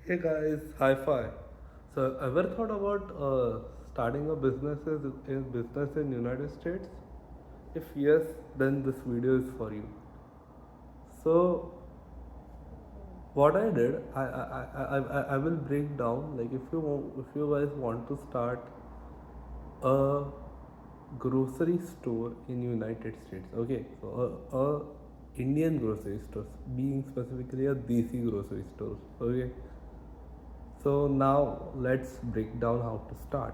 Hey guys, hi fi. So, ever thought about starting a business in United States? If yes, then this video is for you. So, what I did, I will break down. Like, if you guys want to start a grocery store in United States, okay? So, a Indian grocery store, being specifically a Desi grocery store, okay? So now let's break down how to start.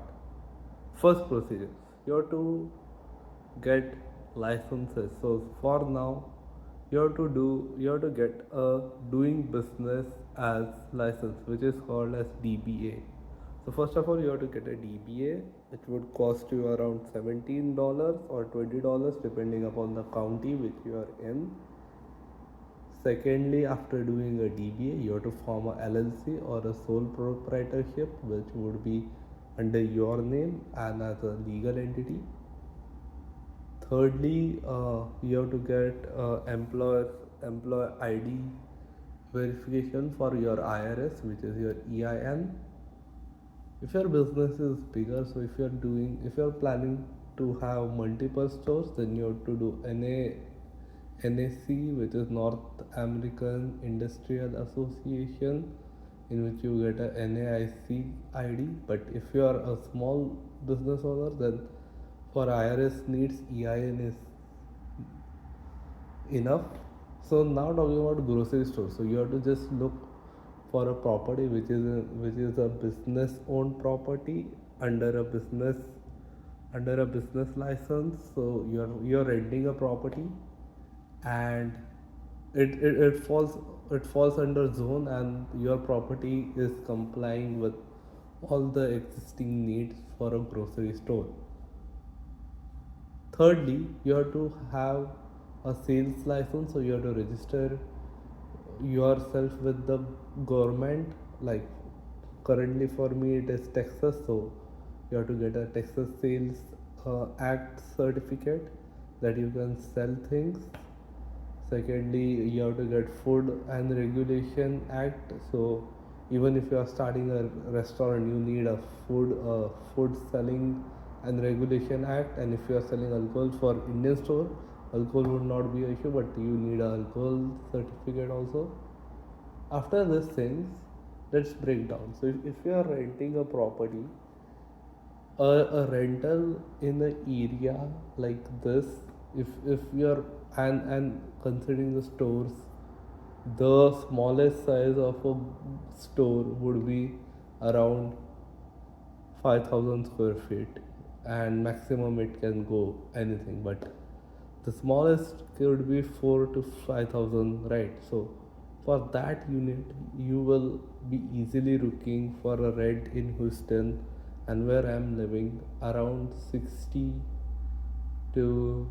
First procedure, you have to get licenses. So for now, you have to get a doing business as license, which is called as DBA. So first of all, you have to get a DBA. It would cost you around $17 or $20 depending upon the county which you are in. Secondly, after doing a DBA, you have to form a LLC or a sole proprietorship, which would be under your name and as a legal entity. Thirdly, you have to get employer ID verification for your IRS, which is your EIN. If your business is bigger, so if you're planning to have multiple stores, then you have to do NAC, which is North American Industrial Association, in which you get a NAIC ID. But if you are a small business owner, then for IRS needs EIN is enough. So now talking about grocery store, so you have to just look for a property which is a business owned property under a business license. So you're renting a property, and it falls under zone, and your property is complying with all the existing needs for a grocery store. Thirdly, you have to have a sales license, so you have to register yourself with the government. Like currently for me, it is Texas, so you have to get a Texas Sales Act certificate that you can sell things. Secondly, you have to get Food and Regulation Act. So even if you are starting a restaurant, you need a food selling and regulation act. And if you are selling alcohol for Indian store, alcohol would not be an issue, but you need a alcohol certificate also. After these things, let's break down. So if you are renting a property, a rental in an area like this, if you're and considering the stores, the smallest size of a store would be around 5,000 square feet, and maximum it can go anything, but the smallest could be 4 to 5,000, right? So for that unit you will be easily looking for a rent in Houston, and where I am living, around 60 to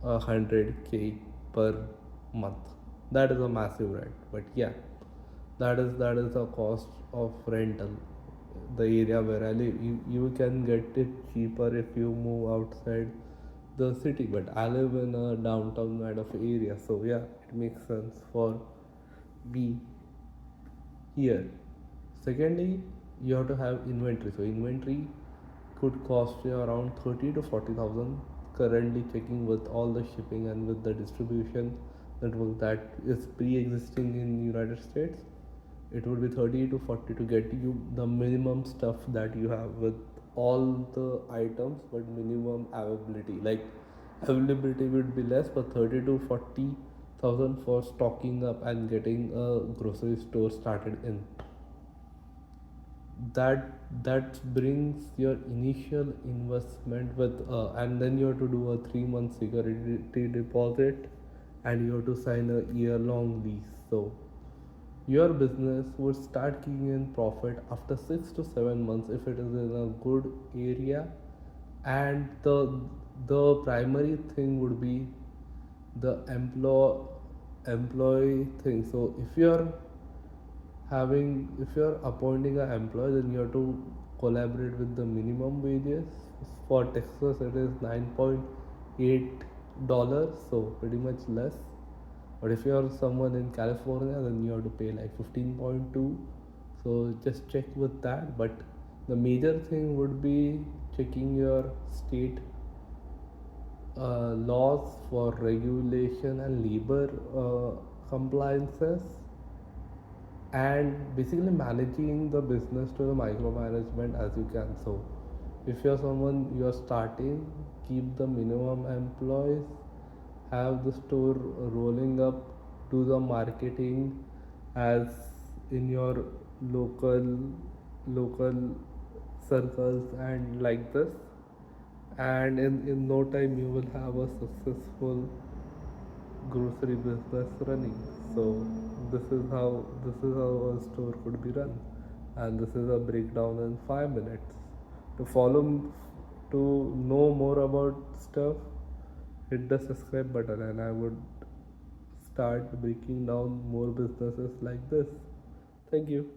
100K per month. That is a massive rent, but yeah, that is the cost of rental. The area where I live, you can get it cheaper if you move outside the city, but I live in a downtown kind of area, so yeah, it makes sense for me here. Secondly, you have to have inventory. So inventory could cost you around 30 to 40,000. Currently checking with all the shipping and with the distribution network that is pre-existing in United States, it would be 30 to 40 to get you the minimum stuff that you have with all the items, but minimum availability. Like availability would be less, but 30 to 40,000 for stocking up and getting a grocery store started in. That brings your initial investment with and then you have to do a 3 month security deposit, and you have to sign a year long lease. So your business would start kicking in profit after 6 to 7 months if it is in a good area. And the primary thing would be the employee thing. So if you're appointing an employee, then you have to collaborate with the minimum wages. For Texas it is $9.8, so pretty much less. But if you are someone in California, then you have to pay like 15.2. So just check with that. But the major thing would be checking your state laws for regulation and labor compliances, and basically managing the business to the micromanagement as you can. So if you're someone you're starting, keep the minimum employees, have the store rolling up, do the marketing as in your local circles and like this, and in no time you will have a successful grocery business running. So this is how a store could be run, and this is a breakdown in 5 minutes. To follow, to know more about stuff, hit the subscribe button, and I would start breaking down more businesses like this. Thank you.